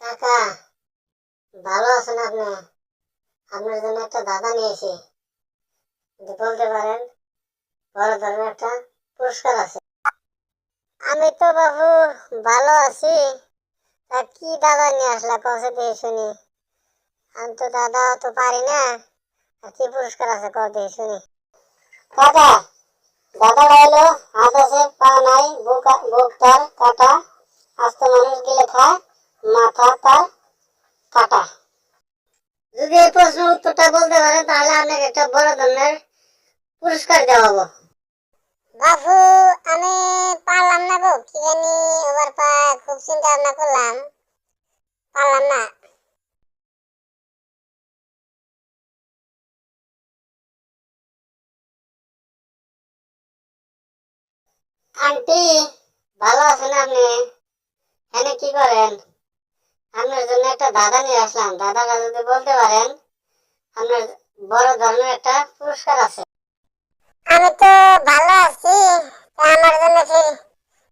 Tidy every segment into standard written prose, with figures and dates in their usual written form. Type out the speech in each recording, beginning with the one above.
কাকা, ভালো আছেন আপনি? আপনার জন্য একটা দাদা নিয়েছি, যদি বলতে পারেন বড় ধরনের একটা পুরস্কার আছে। আমি তো বাবু ভালো আছি। তা কি দাদা নিয়ে আসলা কসে দিয়ে শুনি। আমি তো দাদা তো পারি না। আর কি পুরস্কার আছে কও দিয়ে শুনি। কাকা, দাদা হইলো হাত আছে পা নাই, বুক তার কাটা, আস্ত মানুষ গিলে খায়, মাথা তার কাটা। যদি এই প্রশ্নের উত্তরটা বলতে পারেন তাহলে আপনাকে একটা বড় ধরনের পুরস্কার দেওয়া হবো। বাবু, আমি পারলাম না গো, কি জানি ওভার পা, খুব চিন্তা ভাবনা করলাম, পারলাম না। আন্টি, ভালো আছেন আপনি? এখানে কি করেন? আপনার জন্য একটা দাদা নিয়ে আসলাম, দাদাটা যদি বলতে পারেন আপনার বড় ধরনের একটা পুরস্কার আছে। আমি তো ভালো আছি, আমার জন্য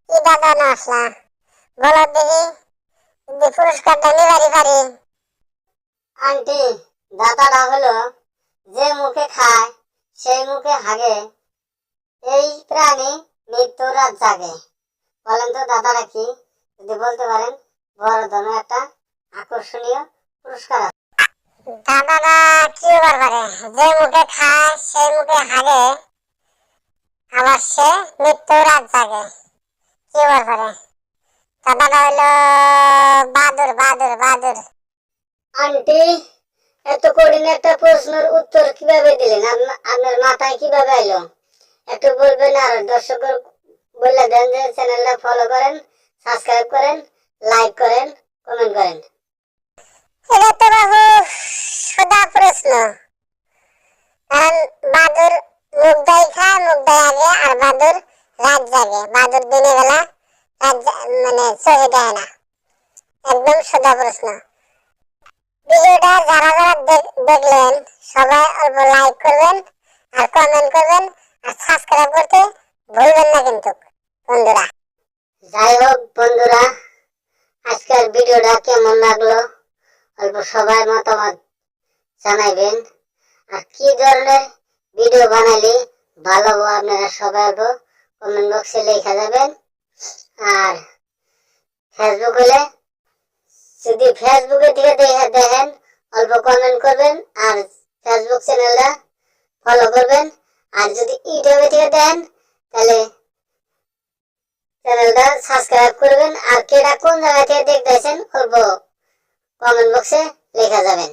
কি দাদা না আসলা, বলো দেখি, যদি পুরস্কারটা নিবারই পারি। আন্টি, দাদাটা হলো যে মুখে খায় সেই মুখে হাগে, এই প্রাণী মৃত্যু রাত জাগে। বলেন তো দাদাটা কি? যদি বলতে পারেন বড় ধরনের একটা আকর্ষণীয় পুরস্কার আছে। দাদাটা কি ব্যাপার করে, যে মুখে খায় সেই মুখে হাগে, আবার সে মৃত্যু রাত জাগে, কি ব্যাপার করে? দাদাটা হইলো বাদুর বাদুর বাদুর। আন্টি, এত কঠিন একটা প্রশ্নের উত্তর কিভাবে দিলেন? আপনার মাথায় কিভাবে এলো? একটু বলবেন আর দর্শকের বলে দেন যে চ্যানেলটা ফলো করেন, সাবস্ক্রাইব করেন, লাইক করেন, কমেন্ট করেন। এটা তো বাবু সোজা প্রশ্ন। কারণ বাদুর মুখ দাই খায়, মুখ দাই আগে, আর বাদুর রাত জাগে, বাদুর দিনের বেলা মানে চোখে দেয় না। একদম সোজা প্রশ্ন। ভিডিওটা যারা যারা দেখলেন সবাই অল্প লাইক করবেন আর কমেন্ট করবেন আর সাবস্ক্রাইব করতে ভুলবেন না কিন্তু বন্ধুরা। যাই হোক বন্ধুরা, আজকের ভিডিওটা কেমন লাগলো অল্প সবাই মতামত জানাইবেন। আর কি ধরনের ভিডিও বানাইলে ভালো হবে আপনারা সবাই অল্প কমেন্ট বক্সে লেখা যাবেন। আর ফেসবুক হলে যদি ফেসবুকে থেকে দেখেন অল্প কমেন্ট করবেন আর ফেসবুক চ্যানেলটা ফলো করবেন। আর যদি ইউটিউবে থেকে দেন তাহলে চ্যানেলটা সাবস্ক্রাইব করবেন। আর কেটা কোন জায়গা থেকে দেখতেছেন অল্প কমেন্ট বক্সে লেখা যাবেন।